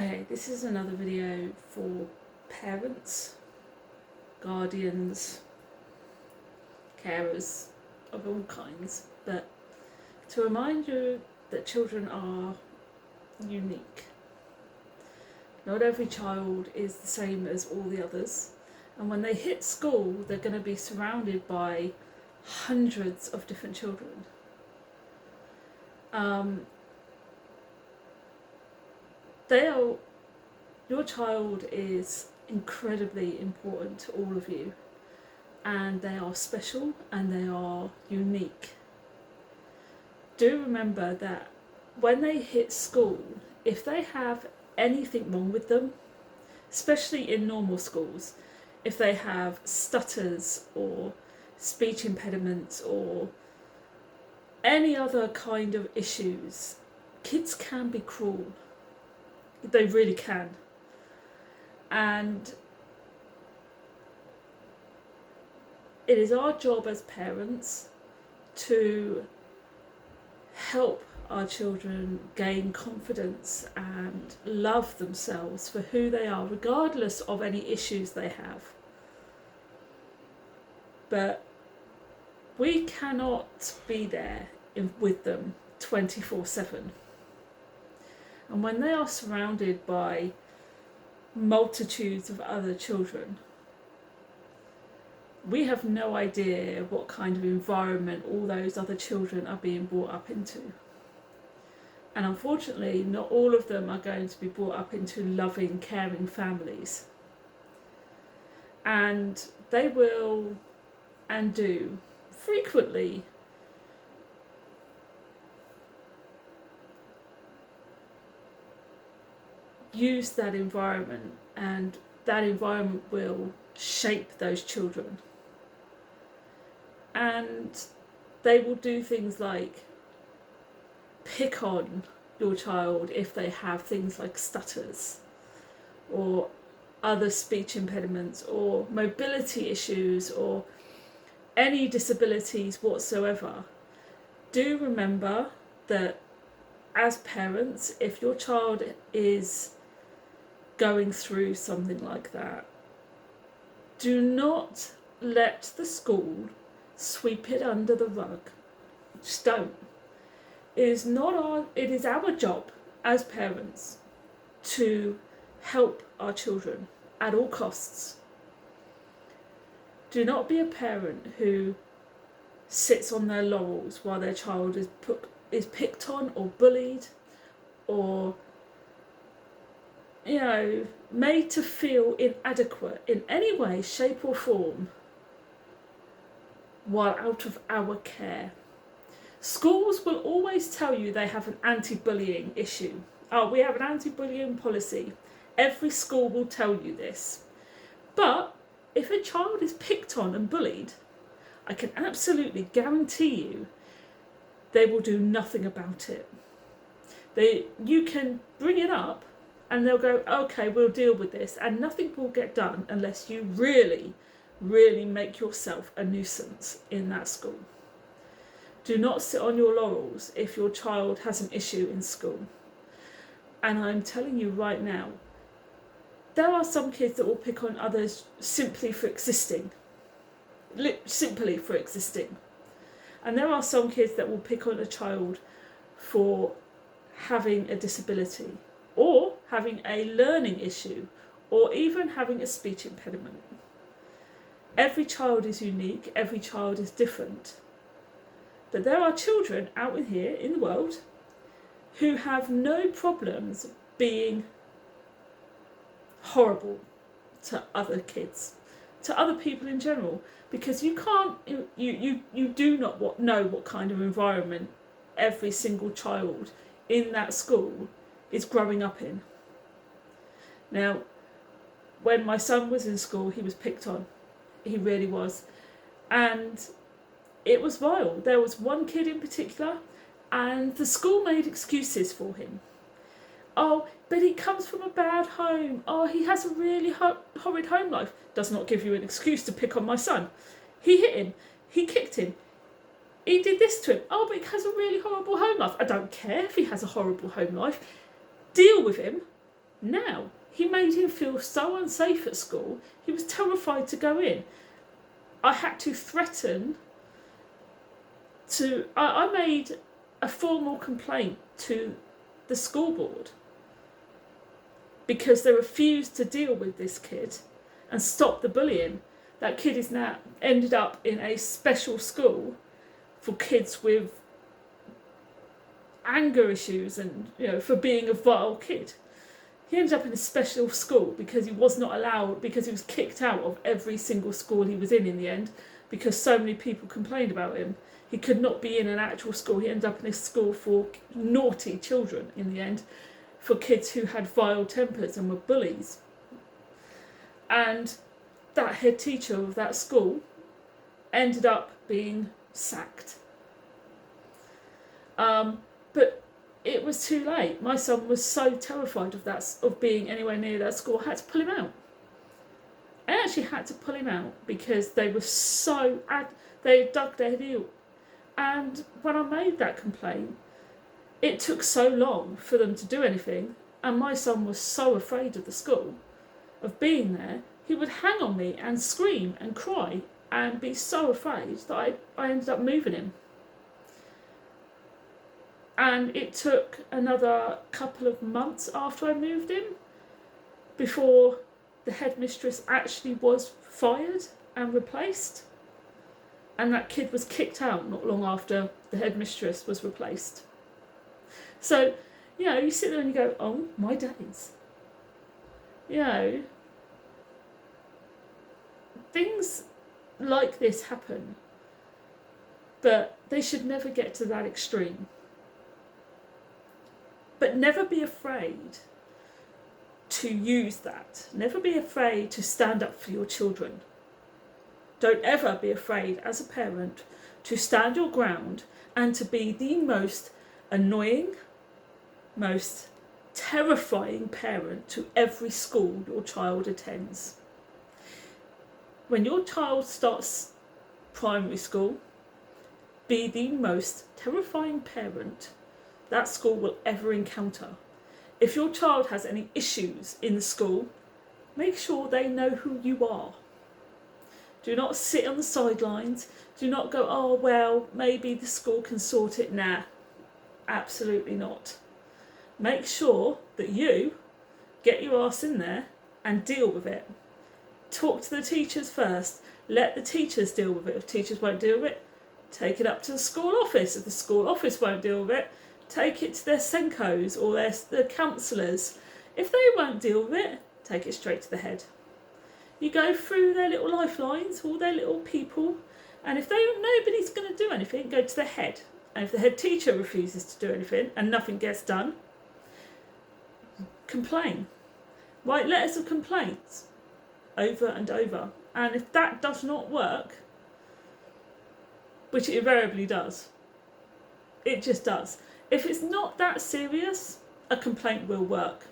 Okay, this is another video for parents, guardians, carers of all kinds, but to remind you that children are unique. Not every child is the same as all the others, and when they hit school, they're going to be surrounded by hundreds of different children. Your child is incredibly important to all of you, and they are special and they are unique. Do remember that when they hit school, if they have anything wrong with them, especially in normal schools, if they have stutters or speech impediments or any other kind of issues, kids can be cruel. They really can. And it is our job as parents to help our children gain confidence and love themselves for who they are, regardless of any issues they have. But we cannot be there with them 24/7. And when they are surrounded by multitudes of other children, we have no idea what kind of environment all those other children are being brought up into. And unfortunately, not all of them are going to be brought up into loving, caring families. And they will and do frequently use that environment, and that environment will shape those children. And they will do things like pick on your child if they have things like stutters or other speech impediments or mobility issues or any disabilities whatsoever. Do remember that as parents, if your child is going through something like that, do not let the school sweep it under the rug. Just don't. It is our job as parents to help our children at all costs. Do not be a parent who sits on their laurels while their child is picked on or bullied or made to feel inadequate in any way, shape or form while out of our care. Schools will always tell you they have an anti-bullying issue. Oh, we have an anti-bullying policy. Every school will tell you this. But if a child is picked on and bullied, I can absolutely guarantee you they will do nothing about it. You can bring it up and they'll go, okay, we'll deal with this, and nothing will get done unless you really, really make yourself a nuisance in that school. Do not sit on your laurels if your child has an issue in school. And I'm telling you right now, there are some kids that will pick on others simply for existing. And there are some kids that will pick on a child for having a disability or having a learning issue or even having a speech impediment. Every child is unique, every child is different. But there are children out here in the world who have no problems being horrible to other kids, to other people in general, because you do not know what kind of environment every single child in that school is growing up in. Now, when my son was in school, he was picked on. He really was. And it was vile. There was one kid in particular, and the school made excuses for him. Oh, but he comes from a bad home. Oh, he has a really horrid home life. Does not give you an excuse to pick on my son. He hit him. He kicked him. He did this to him. Oh, but he has a really horrible home life. I don't care if he has a horrible home life. Deal with him. Now, he made him feel so unsafe at school, he was terrified to go in. I had to threaten to... I made a formal complaint to the school board because they refused to deal with this kid and stop the bullying. That kid is now ended up in a special school for kids with anger issues and, for being a vile kid. He ended up in a special school because he was not allowed, because he was kicked out of every single school he was in the end, because so many people complained about him. He could not be in an actual school. He ended up in a school for naughty children in the end, for kids who had vile tempers and were bullies. And that head teacher of that school ended up being sacked. But it was too late. My son was so terrified of being anywhere near that school, I had to pull him out. I actually had to pull him out because they were they dug their heel. And when I made that complaint, it took so long for them to do anything, and my son was so afraid of the school, of being there, he would hang on me and scream and cry and be so afraid that I ended up moving him. And it took another couple of months after I moved him before the headmistress actually was fired and replaced. And that kid was kicked out not long after the headmistress was replaced. So, you sit there and you go, oh my days. Things like this happen, but they should never get to that extreme. But never be afraid to use that. Never be afraid to stand up for your children. Don't ever be afraid as a parent to stand your ground and to be the most annoying, most terrifying parent to every school your child attends. When your child starts primary school, be the most terrifying parent that school will ever encounter. If your child has any issues in the school, make sure they know who you are. Do not sit on the sidelines. Do not go, oh, well, maybe the school can sort it. Nah, absolutely not. Make sure that you get your ass in there and deal with it. Talk to the teachers first. Let the teachers deal with it. If teachers won't deal with it, take it up to the school office. If the school office won't deal with it, take it to their Senkos or their counsellors. If they won't deal with it, take it straight to the head. You go through their little lifelines, all their little people, and if nobody's going to do anything, go to the head. And if the head teacher refuses to do anything and nothing gets done, complain. Write letters of complaints over and over. And if that does not work, which it invariably does, it just does. If it's not that serious, a complaint will work.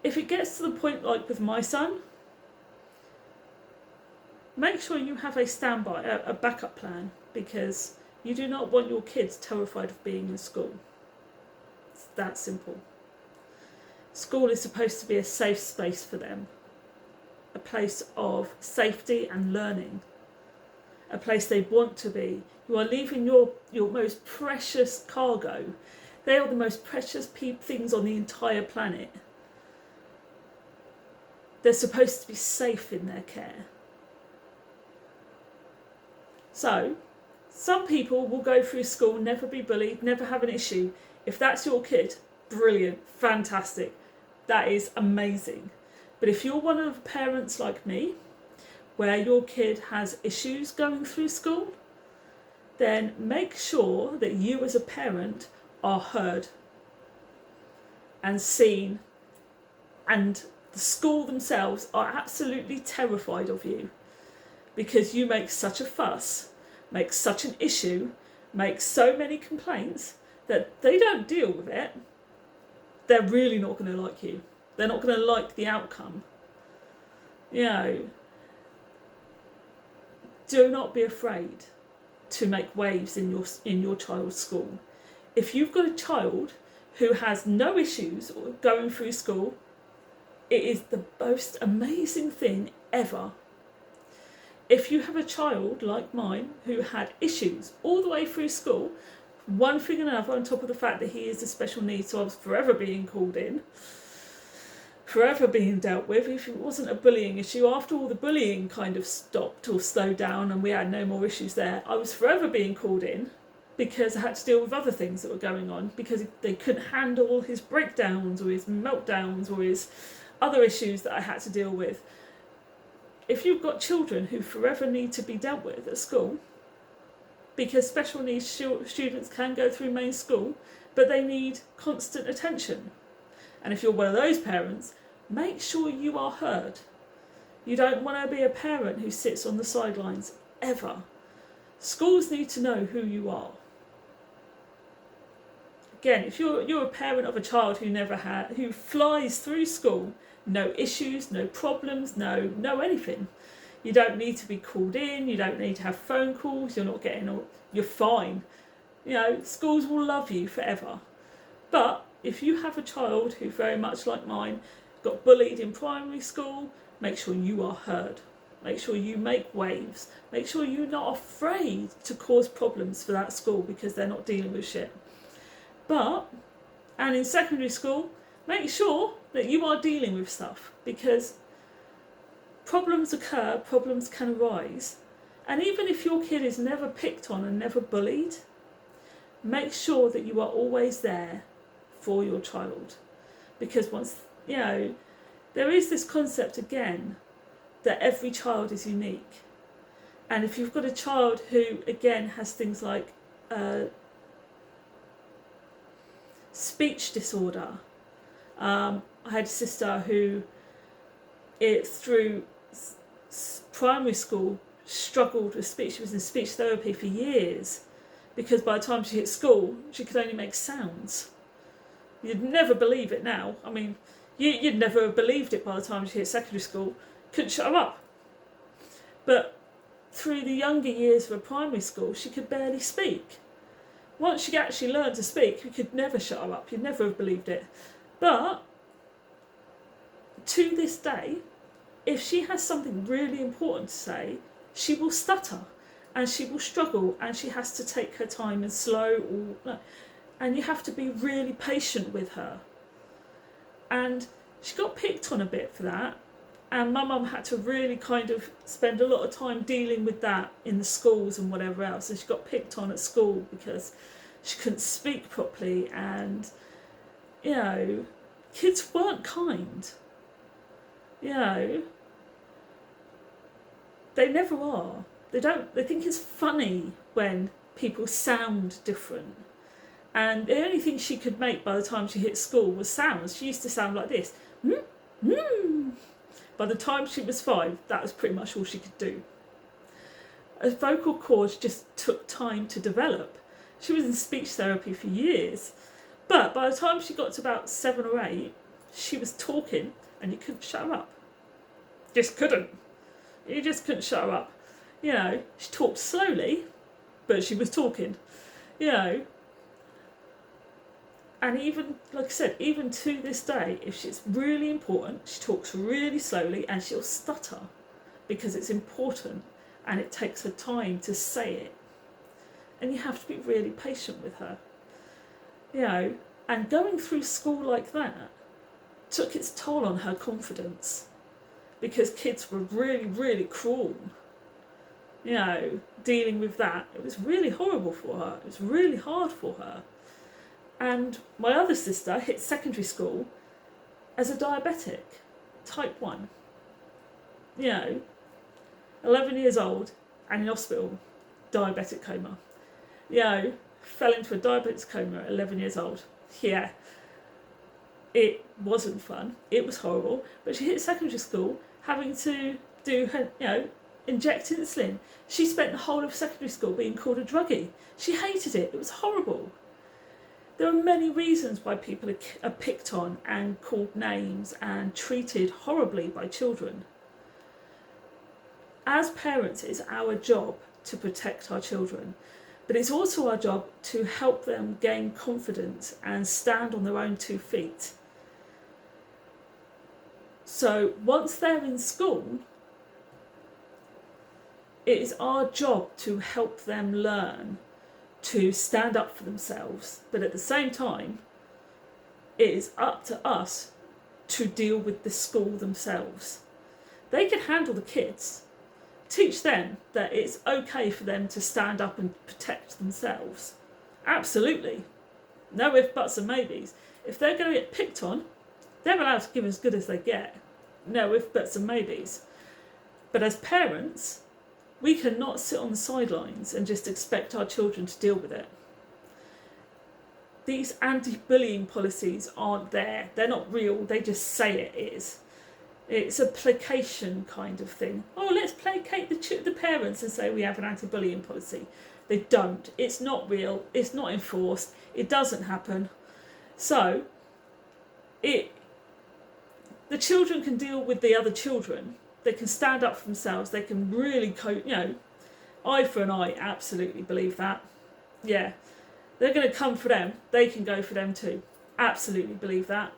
If it gets to the point like with my son, make sure you have a standby, a backup plan, because you do not want your kids terrified of being in school. It's that simple. School is supposed to be a safe space for them, a place of safety and learning, a place they want to be. You are leaving your most precious cargo. They are the most precious things on the entire planet. They're supposed to be safe in their care. So, some people will go through school, never be bullied, never have an issue. If that's your kid, brilliant, fantastic. That is amazing. But if you're one of the parents like me, where your kid has issues going through school, then make sure that you as a parent are heard and seen, and the school themselves are absolutely terrified of you because you make such a fuss, make such an issue, make so many complaints that they don't deal with it. They're really not going to like you. They're not going to like the outcome. Do not be afraid to make waves in your child's school. If you've got a child who has no issues going through school, It is the most amazing thing ever. If you have a child like mine who had issues all the way through school, one thing and another, on top of the fact that he is a special needs, so I was forever being called in, forever being dealt with. If it wasn't a bullying issue, after all the bullying kind of stopped or slowed down and we had no more issues there, I was forever being called in because I had to deal with other things that were going on because they couldn't handle his breakdowns or his meltdowns or his other issues that I had to deal with. If you've got children who forever need to be dealt with at school, because special needs students can go through main school, but they need constant attention. And if you're one of those parents, make sure you are heard. You don't want to be a parent who sits on the sidelines, ever. Schools need to know who you are. Again, if you're a parent of a child who flies through school, no issues, no problems, no anything. You don't need to be called in, you don't need to have phone calls, you're fine. Schools will love you forever. But if you have a child who, very much like mine, got bullied in primary school, make sure you are heard. Make sure you make waves. Make sure you're not afraid to cause problems for that school because they're not dealing with shit. And in secondary school, make sure that you are dealing with stuff because problems occur, problems can arise. And even if your kid is never picked on and never bullied, make sure that you are always there for your child. Because there is this concept again that every child is unique. And if you've got a child who, again, has things like speech disorder, I had a sister who, through primary school, struggled with speech. She was in speech therapy for years because by the time she hit school, she could only make sounds. You'd never believe it now. I mean, you'd never have believed it by the time she hit secondary school. Couldn't shut her up. But through the younger years of her primary school, she could barely speak. Once she actually learned to speak, you could never shut her up. You'd never have believed it. But to this day, if she has something really important to say, she will stutter and she will struggle and she has to take her time and slow. And you have to be really patient with her. And she got picked on a bit for that. And my mum had to really kind of spend a lot of time dealing with that in the schools and whatever else. And she got picked on at school because she couldn't speak properly. And, kids weren't kind. They never are. They think it's funny when people sound different. And the only thing she could make by the time she hit school was sounds. She used to sound like this. By the time she was 5, that was pretty much all she could do. Her vocal cords just took time to develop. She was in speech therapy for years. But by the time she got to about 7 or 8, she was talking and you couldn't shut her up. Just couldn't. You just couldn't shut her up. She talked slowly, but she was talking. And even, like I said, even to this day, if she's really important, she talks really slowly and she'll stutter because it's important and it takes her time to say it. And you have to be really patient with her. And going through school like that took its toll on her confidence because kids were really, really cruel. Dealing with that, it was really horrible for her. It was really hard for her. And my other sister hit secondary school as a diabetic, type 1. 11 years old and in hospital, diabetic coma. Fell into a diabetic coma at 11 years old. Yeah, it wasn't fun. It was horrible. But she hit secondary school having to do her, inject insulin. She spent the whole of secondary school being called a druggie. She hated it. It was horrible. There are many reasons why people are picked on and called names and treated horribly by children. As parents, it's our job to protect our children, but it's also our job to help them gain confidence and stand on their own 2 feet. So once they're in school, it is our job to help them learn to stand up for themselves, but at the same time, it is up to us to deal with the school themselves. They can handle the kids, teach them that it's okay for them to stand up and protect themselves. Absolutely. No ifs, buts and maybes. If they're going to get picked on, they're allowed to give as good as they get. No ifs, buts and maybes. But as parents, we cannot sit on the sidelines and just expect our children to deal with it. These anti-bullying policies aren't there. They're not real. They just say it is. It's a placation kind of thing. Oh, let's placate the parents and say we have an anti-bullying policy. They don't. It's not real. It's not enforced. It doesn't happen. So, the children can deal with the other children. They can stand up for themselves. They can really eye for an eye. Absolutely believe that. Yeah. They're going to come for them. They can go for them too. Absolutely believe that.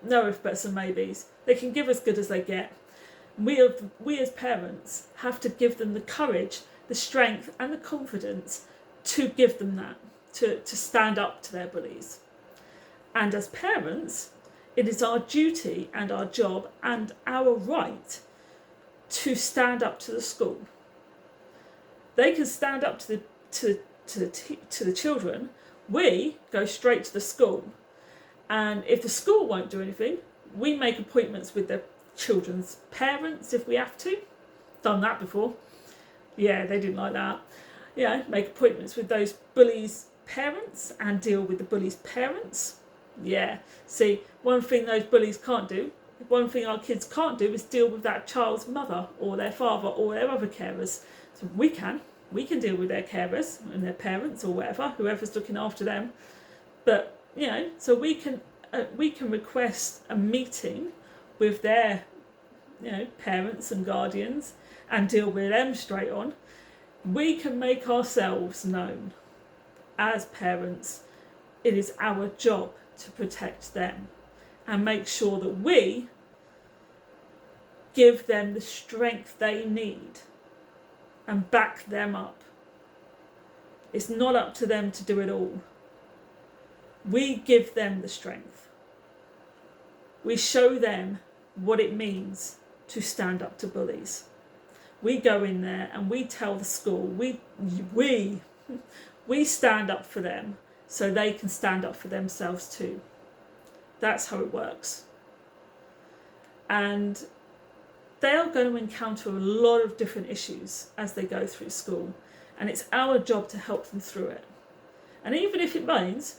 No ifs, buts and maybes. They can give as good as they get. We as parents have to give them the courage, the strength and the confidence to give them that, to stand up to their bullies. And as parents, it is our duty and our job and our right to stand up to the school. They can stand up to the children. We go straight to the school, and if the school won't do anything, we make appointments with their children's parents if we have to. Done that before. Yeah, they didn't like that. Yeah, make appointments with those bullies' parents and deal with the bullies' parents. Yeah, see, one thing those bullies can't do, one thing our kids can't do is deal with that child's mother or their father or their other carers. So we can deal with their carers and their parents or whatever, whoever's looking after them. But, so we can request a meeting with their, parents and guardians and deal with them straight on. We can make ourselves known as parents. It is our job to protect them and make sure that we give them the strength they need and back them up. It's not up to them to do it all. We give them the strength. We show them what it means to stand up to bullies. We go in there and we tell the school, we stand up for them so they can stand up for themselves too. That's how it works. And they are going to encounter a lot of different issues as they go through school, and it's our job to help them through it. And even if it means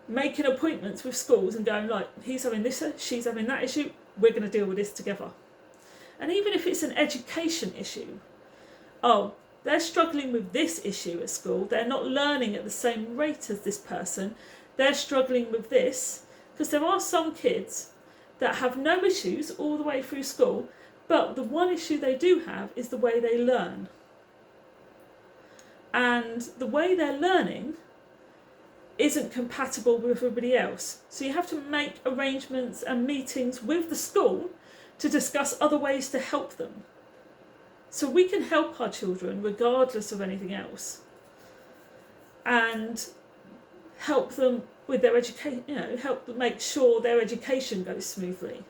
making appointments with schools and going, like, he's having this, she's having that issue, we're going to deal with this together. And even if it's an education issue, they're struggling with this issue at school, they're not learning at the same rate as this person, they're struggling with this, because there are some kids that have no issues all the way through school, but the one issue they do have is the way they learn. And the way they're learning isn't compatible with everybody else. So you have to make arrangements and meetings with the school to discuss other ways to help them. So we can help our children regardless of anything else. And help them with their education, help them make sure their education goes smoothly.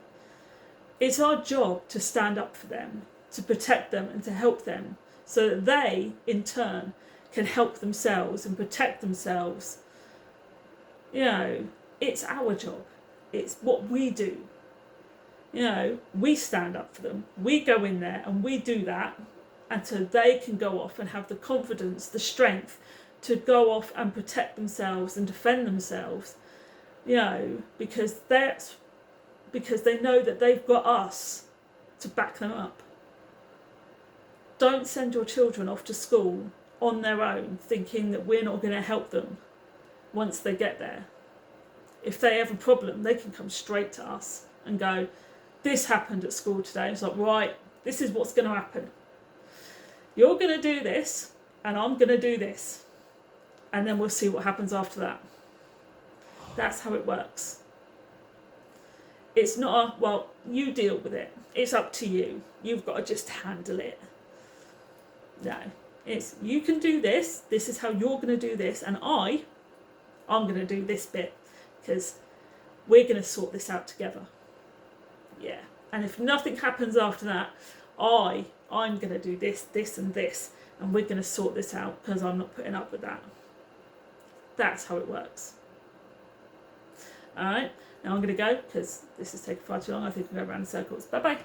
It's our job to stand up for them, to protect them and to help them so that they, in turn, can help themselves and protect themselves. It's our job. It's what we do. We stand up for them. We go in there and we do that until they can go off and have the confidence, the strength to go off and protect themselves and defend themselves, because they know that they've got us to back them up. Don't send your children off to school on their own thinking that we're not going to help them once they get there. If they have a problem, they can come straight to us and go, this happened at school today. It's like, right, this is what's going to happen. You're going to do this and I'm going to do this. And then we'll see what happens after that. That's how it works. It's not a, well, you deal with it. It's up to you. You've got to just handle it. No. It's, you can do this. This is how you're going to do this. And I'm going to do this bit. Because we're going to sort this out together. Yeah. And if nothing happens after that, I'm going to do this, this and this. And we're going to sort this out because I'm not putting up with that. That's how it works. All right. Now I'm going to go because this has taken far too long. I think I'm going to go around in circles. Bye-bye.